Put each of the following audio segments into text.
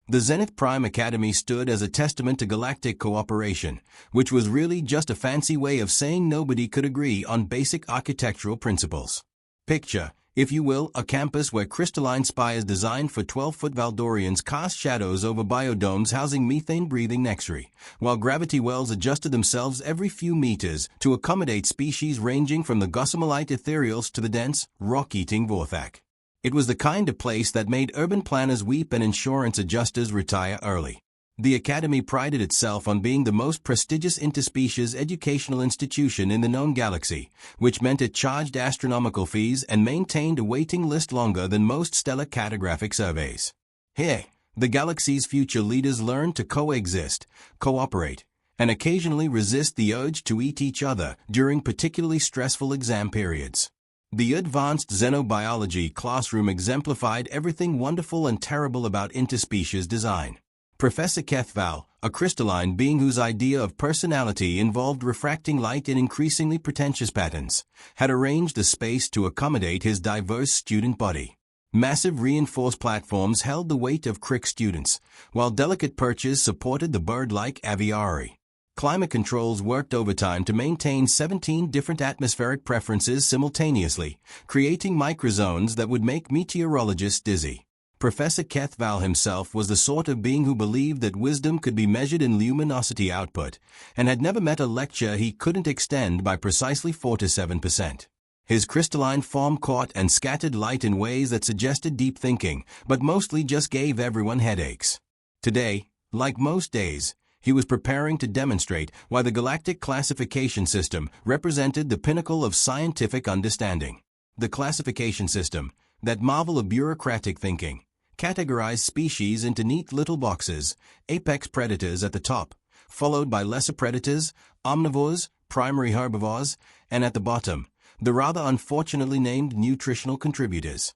The Zenith Prime Academy stood as a testament to galactic cooperation, which was really just a fancy way of saying nobody could agree on basic architectural principles. Picture, if you will, a campus where crystalline spires designed for 12-foot Valdorians cast shadows over biodomes housing methane-breathing Nexri, while gravity wells adjusted themselves every few meters to accommodate species ranging from the gossamerite ethereals to the dense, rock-eating Vorthak. It was the kind of place that made urban planners weep and insurance adjusters retire early. The Academy prided itself on being the most prestigious interspecies educational institution in the known galaxy, which meant it charged astronomical fees and maintained a waiting list longer than most stellar cartographic surveys. Here, the galaxy's future leaders learned to coexist, cooperate, and occasionally resist the urge to eat each other during particularly stressful exam periods. The advanced xenobiology classroom exemplified everything wonderful and terrible about interspecies design. Professor Kethval, a crystalline being whose idea of personality involved refracting light in increasingly pretentious patterns, had arranged a space to accommodate his diverse student body. Massive reinforced platforms held the weight of crick students, while delicate perches supported the bird-like aviary. Climate controls worked overtime to maintain 17 different atmospheric preferences simultaneously, creating microzones that would make meteorologists dizzy. Professor Kethval himself was the sort of being who believed that wisdom could be measured in luminosity output, and had never met a lecture he couldn't extend by precisely 4 to 7%. His crystalline form caught and scattered light in ways that suggested deep thinking, but mostly just gave everyone headaches. Today, like most days, he was preparing to demonstrate why the galactic classification system represented the pinnacle of scientific understanding. The classification system, that marvel of bureaucratic thinking, categorized species into neat little boxes, apex predators at the top, followed by lesser predators, omnivores, primary herbivores, and at the bottom, the rather unfortunately named nutritional contributors.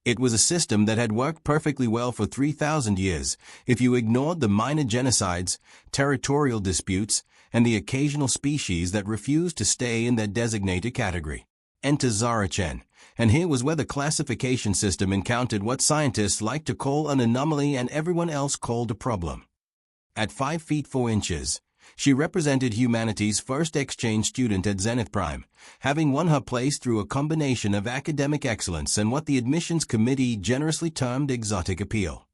It was a system that had worked perfectly well for 3,000 years, if you ignored the minor genocides, territorial disputes, and the occasional species that refused to stay in their designated category. Enter Zara Chen, and here was where the classification system encountered what scientists like to call an anomaly and everyone else called a problem. At 5 feet 4 inches, she represented humanity's first exchange student at Zenith Prime, having won her place through a combination of academic excellence and what the admissions committee generously termed exotic appeal.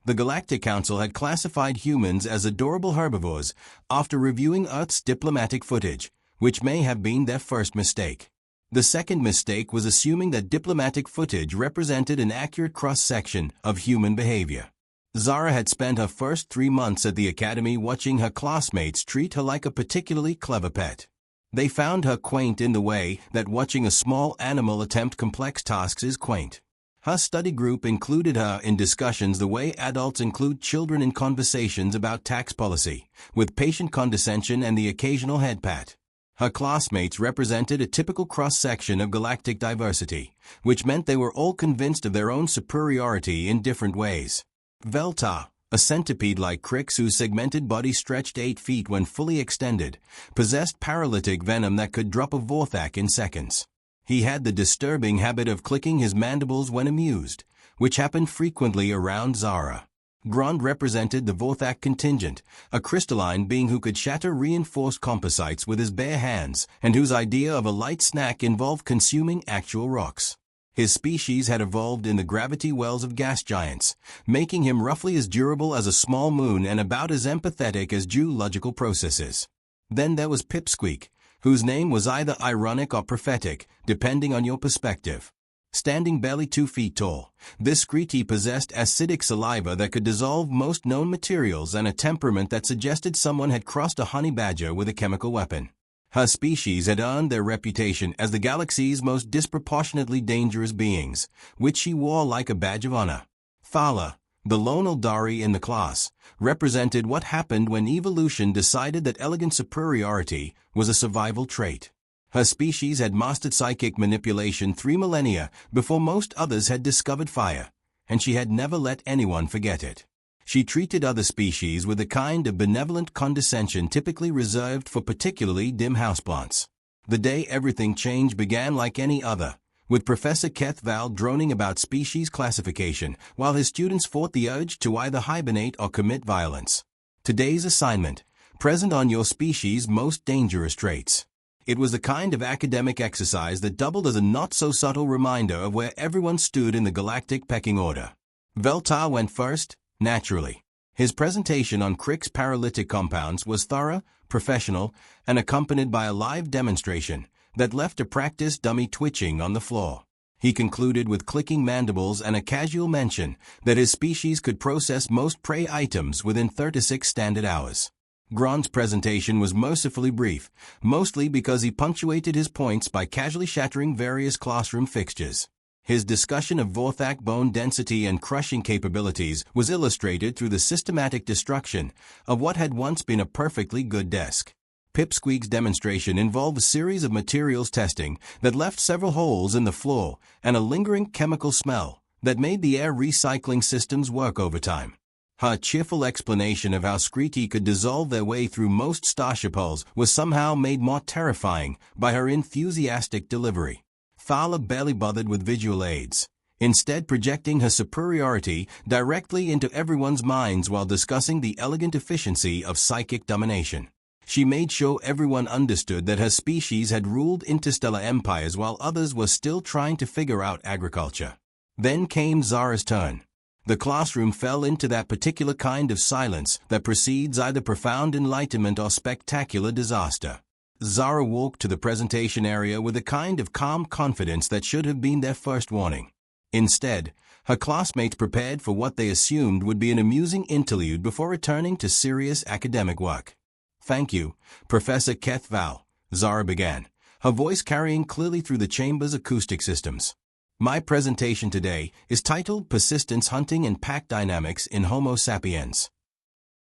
The Galactic Council had classified humans as adorable herbivores after reviewing Earth's diplomatic footage, which may have been their first mistake. The second mistake was assuming that diplomatic footage represented an accurate cross-section of human behavior. Zara had spent her first 3 months at the academy watching her classmates treat her like a particularly clever pet. They found her quaint in the way that watching a small animal attempt complex tasks is quaint. Her study group included her in discussions the way adults include children in conversations about tax policy, with patient condescension and the occasional head pat. Her classmates represented a typical cross-section of galactic diversity, which meant they were all convinced of their own superiority in different ways. Velta, a centipede-like Crix whose segmented body stretched 8 feet when fully extended, possessed paralytic venom that could drop a Vorthak in seconds. He had the disturbing habit of clicking his mandibles when amused, which happened frequently around Zara. Grond represented the Vorthak contingent, a crystalline being who could shatter reinforced composites with his bare hands and whose idea of a light snack involved consuming actual rocks. His species had evolved in the gravity wells of gas giants, making him roughly as durable as a small moon and about as empathetic as geological processes. Then there was Pipsqueak, whose name was either ironic or prophetic, depending on your perspective. Standing barely 2 feet tall, this Screety possessed acidic saliva that could dissolve most known materials and a temperament that suggested someone had crossed a honey badger with a chemical weapon. Her species had earned their reputation as the galaxy's most disproportionately dangerous beings, which she wore like a badge of honor. Thala, the lone Eldari in the class, represented what happened when evolution decided that elegant superiority was a survival trait. Her species had mastered psychic manipulation 3 millennia before most others had discovered fire, and she had never let anyone forget it. She treated other species with a kind of benevolent condescension typically reserved for particularly dim houseplants. The day everything changed began like any other, with Professor Kethval droning about species classification while his students fought the urge to either hibernate or commit violence. Today's assignment: present on your species' most dangerous traits. It was the kind of academic exercise that doubled as a not-so-subtle reminder of where everyone stood in the galactic pecking order. Veltar went first, naturally. His presentation on Crick's paralytic compounds was thorough, professional, and accompanied by a live demonstration that left a practice dummy twitching on the floor. He concluded with clicking mandibles and a casual mention that his species could process most prey items within 36 standard hours. Grant's presentation was mercifully brief, mostly because he punctuated his points by casually shattering various classroom fixtures. His discussion of Vorthak bone density and crushing capabilities was illustrated through the systematic destruction of what had once been a perfectly good desk. Pipsqueak's demonstration involved a series of materials testing that left several holes in the floor and a lingering chemical smell that made the air recycling systems work overtime. Her cheerful explanation of how Screety could dissolve their way through most starship hulls was somehow made more terrifying by her enthusiastic delivery. Thala barely bothered with visual aids, instead projecting her superiority directly into everyone's minds while discussing the elegant efficiency of psychic domination. She made sure everyone understood that her species had ruled interstellar empires while others were still trying to figure out agriculture. Then came Zara's turn. The classroom fell into that particular kind of silence that precedes either profound enlightenment or spectacular disaster. Zara walked to the presentation area with a kind of calm confidence that should have been their first warning. Instead, her classmates prepared for what they assumed would be an amusing interlude before returning to serious academic work. "Thank you, Professor Kethval," Zara began, her voice carrying clearly through the chamber's acoustic systems. "My presentation today is titled Persistence Hunting and Pack Dynamics in Homo sapiens."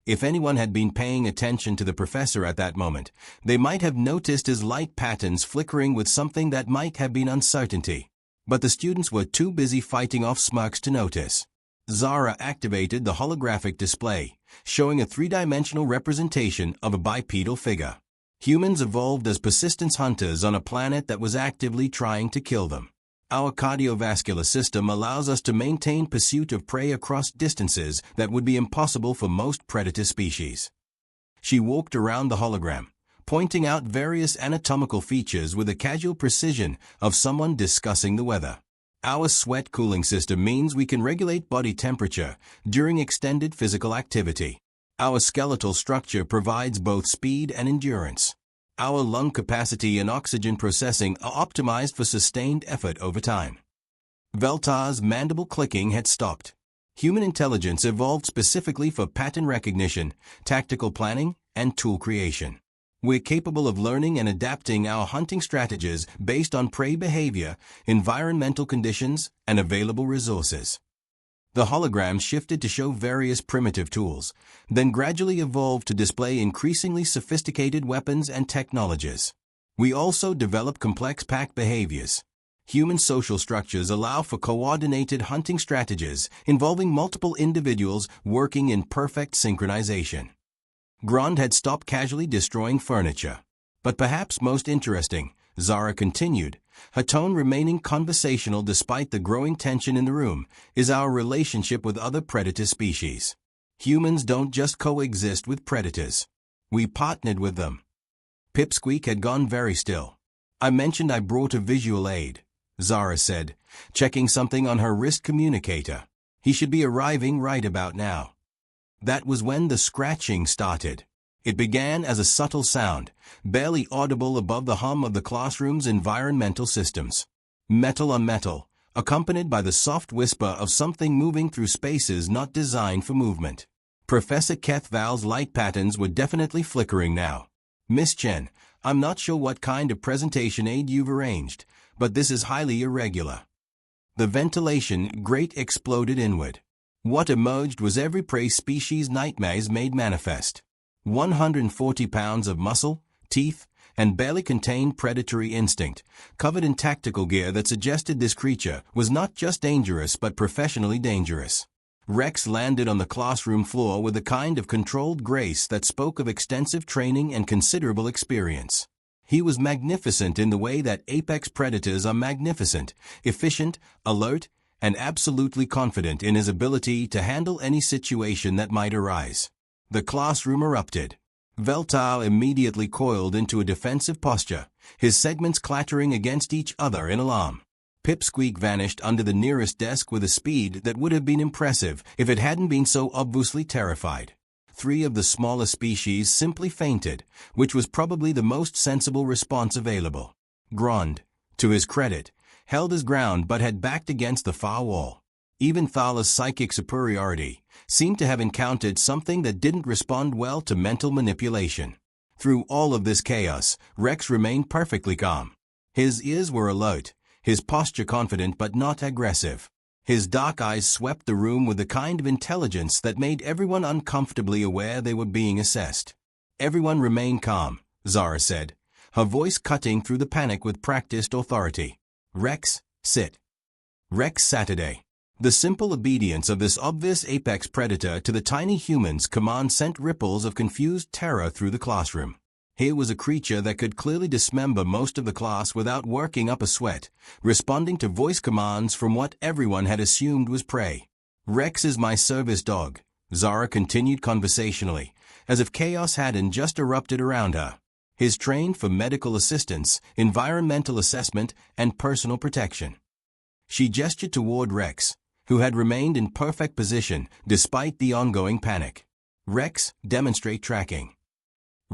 If anyone had been paying attention to the professor at that moment, they might have noticed his light patterns flickering with something that might have been uncertainty. But the students were too busy fighting off smirks to notice. Zara activated the holographic display, showing a three-dimensional representation of a bipedal figure. Humans evolved as persistence hunters on a planet that was actively trying to kill them. Our cardiovascular system allows us to maintain pursuit of prey across distances that would be impossible for most predator species. She walked around the hologram, pointing out various anatomical features with the casual precision of someone discussing the weather. Our sweat cooling system means we can regulate body temperature during extended physical activity. Our skeletal structure provides both speed and endurance. Our lung capacity and oxygen processing are optimized for sustained effort over time. Veltar's mandible clicking had stopped. Human intelligence evolved specifically for pattern recognition, tactical planning, and tool creation. We're capable of learning and adapting our hunting strategies based on prey behavior, environmental conditions, and available resources. The hologram shifted to show various primitive tools, then gradually evolved to display increasingly sophisticated weapons and technologies. We also develop complex pack behaviors. Human social structures allow for coordinated hunting strategies involving multiple individuals working in perfect synchronization. Grant had stopped casually destroying furniture. But perhaps most interesting, Zara continued, her tone remaining conversational despite the growing tension in the room, is our relationship with other predator species. Humans don't just coexist with predators. We partnered with them. Pipsqueak had gone very still. "I mentioned I brought a visual aid," Zara said, checking something on her wrist communicator. "He should be arriving right about now." That was when the scratching started. It began as a subtle sound, barely audible above the hum of the classroom's environmental systems. Metal on metal, accompanied by the soft whisper of something moving through spaces not designed for movement. Professor Kethval's light patterns were definitely flickering now. "Miss Chen, I'm not sure what kind of presentation aid you've arranged, but this is highly irregular." The ventilation grate exploded inward. What emerged was every prey species nightmares made manifest. 140 pounds of muscle, teeth, and barely contained predatory instinct, covered in tactical gear that suggested this creature was not just dangerous but professionally dangerous. Rex landed on the classroom floor with a kind of controlled grace that spoke of extensive training and considerable experience. He was magnificent in the way that apex predators are magnificent, efficient, alert, and absolutely confident in his ability to handle any situation that might arise. The classroom erupted. Veltau immediately coiled into a defensive posture, his segments clattering against each other in alarm. Pipsqueak vanished under the nearest desk with a speed that would have been impressive if it hadn't been so obviously terrified. 3 of the smaller species simply fainted, which was probably the most sensible response available. Grond, to his credit, held his ground but had backed against the far wall. Even Thala's psychic superiority seemed to have encountered something that didn't respond well to mental manipulation. Through all of this chaos, Rex remained perfectly calm. His ears were alert, his posture confident but not aggressive. His dark eyes swept the room with the kind of intelligence that made everyone uncomfortably aware they were being assessed. "Everyone remain calm," Zara said, her voice cutting through the panic with practiced authority. "Rex, sit." Rex Saturday. The simple obedience of this obvious apex predator to the tiny human's command sent ripples of confused terror through the classroom. Here was a creature that could clearly dismember most of the class without working up a sweat, responding to voice commands from what everyone had assumed was prey. "Rex is my service dog," Zara continued conversationally, as if chaos hadn't just erupted around her. "He's trained for medical assistance, environmental assessment, and personal protection." She gestured toward Rex, who had remained in perfect position despite the ongoing panic. "Rex, demonstrate tracking."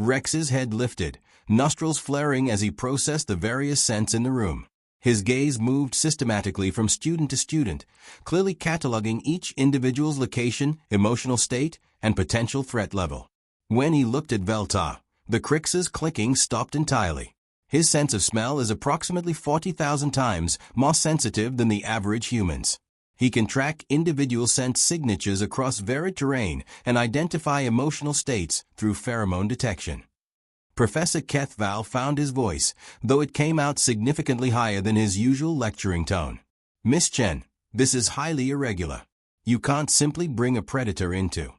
Rex's head lifted, nostrils flaring as he processed the various scents in the room. His gaze moved systematically from student to student, clearly cataloging each individual's location, emotional state, and potential threat level. When he looked at Veltau, the Crix's clicking stopped entirely. His sense of smell is approximately 40,000 times more sensitive than the average human's. He can track individual scent signatures across varied terrain and identify emotional states through pheromone detection. Professor Kethval found his voice, though it came out significantly higher than his usual lecturing tone. "Miss Chen, this is highly irregular. You can't simply bring a predator into."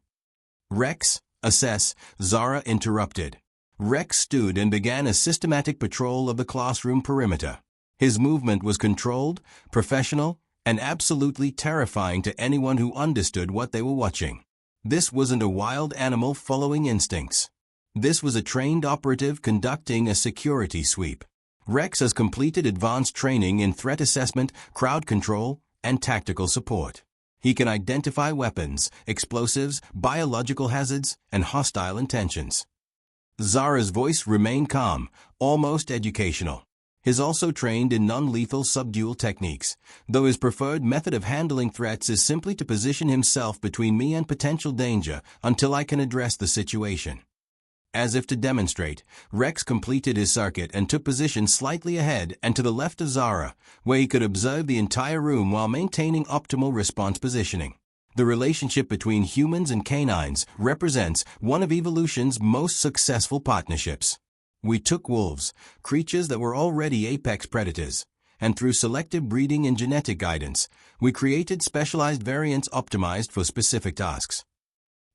"Rex, assess," Zara interrupted. Rex stood and began a systematic patrol of the classroom perimeter. His movement was controlled, professional, and absolutely terrifying to anyone who understood what they were watching. This wasn't a wild animal following instincts. This was a trained operative conducting a security sweep. Rex has completed advanced training in threat assessment, crowd control, and tactical support. He can identify weapons, explosives, biological hazards, and hostile intentions. Zara's voice remained calm, almost educational. He's also trained in non-lethal subdual techniques, though his preferred method of handling threats is simply to position himself between me and potential danger until I can address the situation. As if to demonstrate, Rex completed his circuit and took position slightly ahead and to the left of Zara, where he could observe the entire room while maintaining optimal response positioning. The relationship between humans and canines represents one of evolution's most successful partnerships. We took wolves, creatures that were already apex predators, and through selective breeding and genetic guidance, we created specialized variants optimized for specific tasks.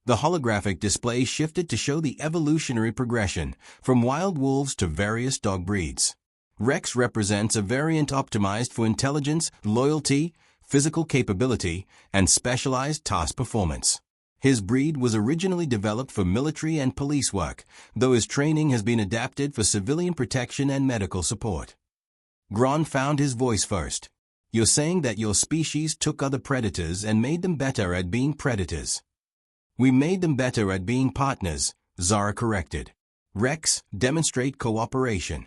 The holographic display shifted to show the evolutionary progression from wild wolves to various dog breeds. Rex represents a variant optimized for intelligence, loyalty, physical capability, and specialized task performance. His breed was originally developed for military and police work, though his training has been adapted for civilian protection and medical support. Grond found his voice first. "You're saying that your species took other predators and made them better at being predators." "We made them better at being partners," Zara corrected. "Rex, demonstrate cooperation."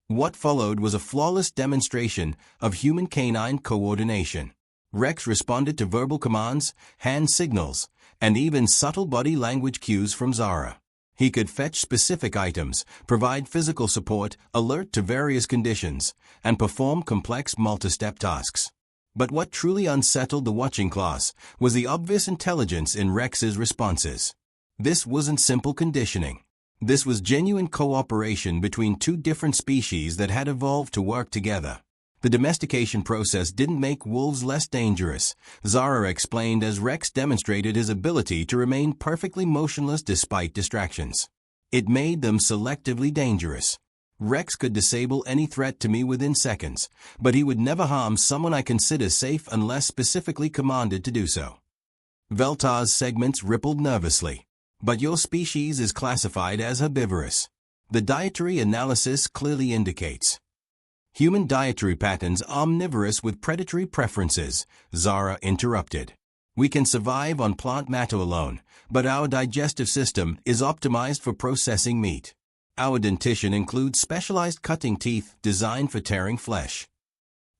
What followed was a flawless demonstration of human-canine coordination. Rex responded to verbal commands, hand signals, and even subtle body language cues from Zara. He could fetch specific items, provide physical support, alert to various conditions, and perform complex multi-step tasks. But what truly unsettled the watching class was the obvious intelligence in Rex's responses. This wasn't simple conditioning. This was genuine cooperation between two different species that had evolved to work together. The domestication process didn't make wolves less dangerous, Zara explained as Rex demonstrated his ability to remain perfectly motionless despite distractions. It made them selectively dangerous. Rex could disable any threat to me within seconds, but he would never harm someone I consider safe unless specifically commanded to do so. Veltar's segments rippled nervously. But your species is classified as herbivorous. The dietary analysis clearly indicates. Human dietary patterns omnivorous with predatory preferences, Zara interrupted. We can survive on plant matter alone, but our digestive system is optimized for processing meat. Our dentition includes specialized cutting teeth designed for tearing flesh.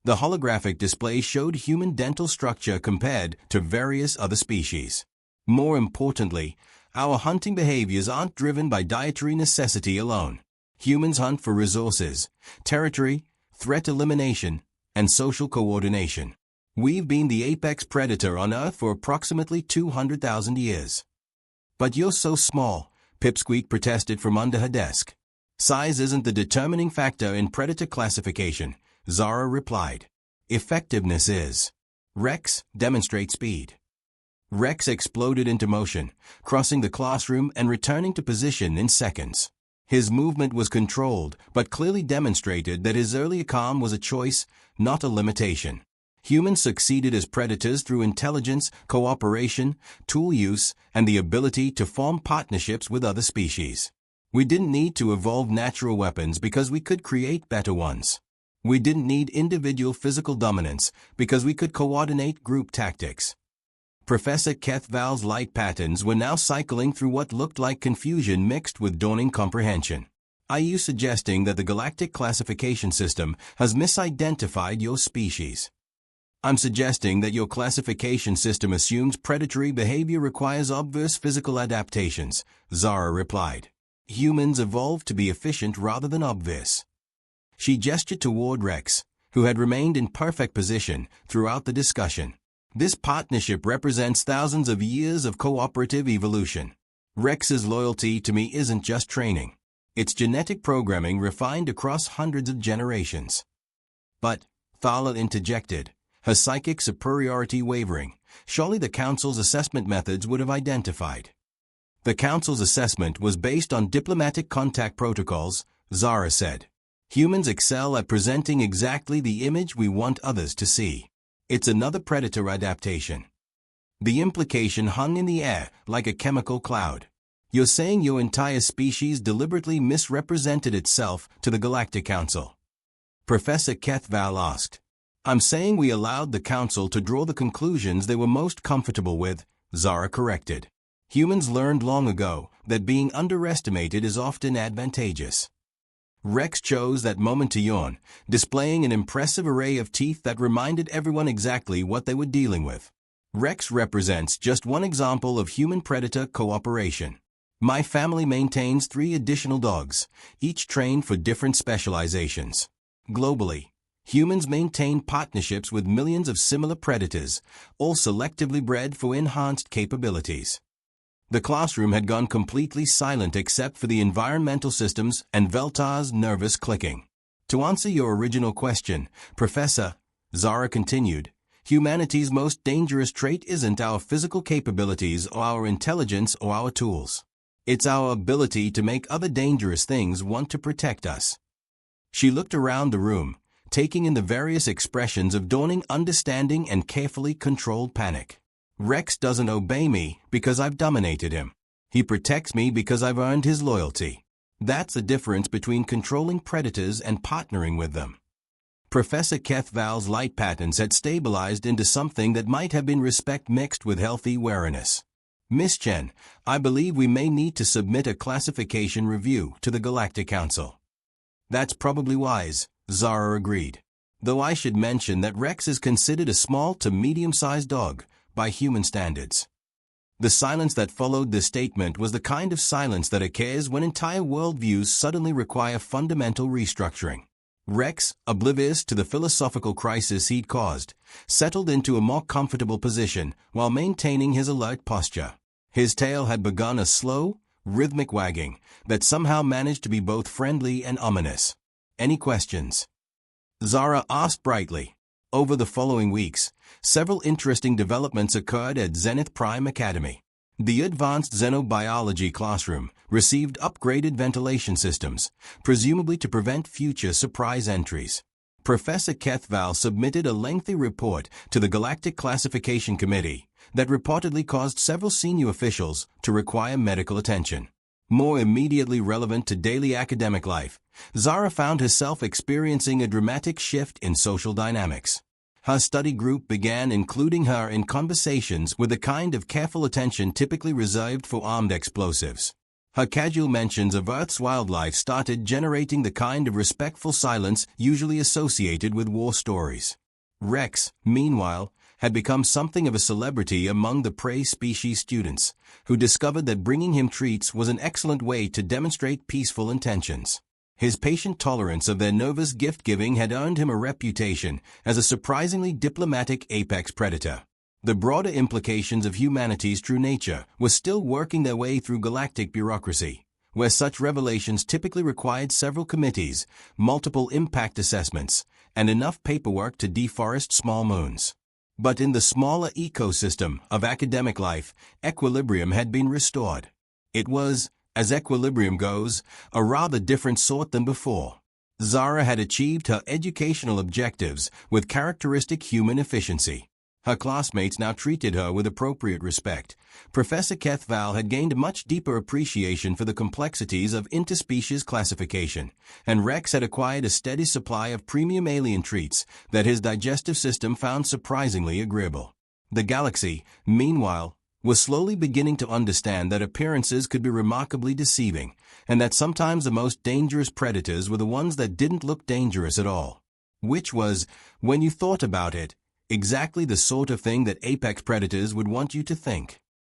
The holographic display showed human dental structure compared to various other species. More importantly, our hunting behaviors aren't driven by dietary necessity alone. Humans hunt for resources, territory, threat elimination, and social coordination. We've been the apex predator on Earth for approximately 200,000 years. But you're so small, Pipsqueak protested from under her desk. Size isn't the determining factor in predator classification, Zara replied. Effectiveness is. Rex, demonstrate speed. Rex exploded into motion, crossing the classroom and returning to position in seconds. His movement was controlled, but clearly demonstrated that his earlier calm was a choice, not a limitation. Humans succeeded as predators through intelligence, cooperation, tool use, and the ability to form partnerships with other species. We didn't need to evolve natural weapons because we could create better ones. We didn't need individual physical dominance because we could coordinate group tactics. Professor Kethval's light patterns were now cycling through what looked like confusion mixed with dawning comprehension. Are you suggesting that the Galactic classification system has misidentified your species? I'm suggesting that your classification system assumes predatory behavior requires obvious physical adaptations, Zara replied. Humans evolved to be efficient rather than obvious. She gestured toward Rex, who had remained in perfect position throughout the discussion. This partnership represents thousands of years of cooperative evolution. Rex's loyalty to me isn't just training. It's genetic programming refined across hundreds of generations. But, Thala interjected, her psychic superiority wavering, surely the Council's assessment methods would have identified. The Council's assessment was based on diplomatic contact protocols, Zara said. Humans excel at presenting exactly the image we want others to see. It's another predator adaptation. The implication hung in the air like a chemical cloud. You're saying your entire species deliberately misrepresented itself to the Galactic Council? Professor Kethval asked. I'm saying we allowed the Council to draw the conclusions they were most comfortable with, Zara corrected. Humans learned long ago that being underestimated is often advantageous. Rex chose that moment to yawn, displaying an impressive array of teeth that reminded everyone exactly what they were dealing with. Rex represents just one example of human-predator cooperation. My family maintains 3 additional dogs, each trained for different specializations. Globally, humans maintain partnerships with millions of similar predators, all selectively bred for enhanced capabilities. The classroom had gone completely silent except for the environmental systems and Veltar's nervous clicking. To answer your original question, Professor, Zara continued, humanity's most dangerous trait isn't our physical capabilities or our intelligence or our tools. It's our ability to make other dangerous things want to protect us. She looked around the room, taking in the various expressions of dawning understanding and carefully controlled panic. Rex doesn't obey me because I've dominated him. He protects me because I've earned his loyalty. That's the difference between controlling predators and partnering with them. Professor Kethval's light patterns had stabilized into something that might have been respect mixed with healthy wariness. Miss Chen, I believe we may need to submit a classification review to the Galactic Council. That's probably wise, Zara agreed. Though I should mention that Rex is considered a small to medium-sized dog by human standards. The silence that followed this statement was the kind of silence that occurs when entire worldviews suddenly require fundamental restructuring. Rex, oblivious to the philosophical crisis he'd caused, settled into a more comfortable position while maintaining his alert posture. His tail had begun a slow, rhythmic wagging that somehow managed to be both friendly and ominous. Any questions? Zara asked brightly. Over the following weeks, several interesting developments occurred at Zenith Prime Academy. The advanced xenobiology classroom, received upgraded ventilation systems, presumably to prevent future surprise entries. Professor Kethval submitted a lengthy report to the Galactic Classification Committee that reportedly caused several senior officials to require medical attention. More immediately relevant to daily academic life, Zara found herself experiencing a dramatic shift in social dynamics. Her study group began including her in conversations with the kind of careful attention typically reserved for armed explosives. Her casual mentions of Earth's wildlife started generating the kind of respectful silence usually associated with war stories. Rex, meanwhile, had become something of a celebrity among the prey species students, who discovered that bringing him treats was an excellent way to demonstrate peaceful intentions. His patient tolerance of their nervous gift-giving had earned him a reputation as a surprisingly diplomatic apex predator. The broader implications of humanity's true nature were still working their way through galactic bureaucracy, where such revelations typically required several committees, multiple impact assessments, and enough paperwork to deforest small moons. But in the smaller ecosystem of academic life, equilibrium had been restored. It was, as equilibrium goes, a rather different sort than before. Zara had achieved her educational objectives with characteristic human efficiency. Her classmates now treated her with appropriate respect. Professor Kethval had gained a much deeper appreciation for the complexities of interspecies classification, and Rex had acquired a steady supply of premium alien treats that his digestive system found surprisingly agreeable. The galaxy, meanwhile, was slowly beginning to understand that appearances could be remarkably deceiving, and that sometimes the most dangerous predators were the ones that didn't look dangerous at all. Which was, when you thought about it, exactly the sort of thing that apex predators would want you to think.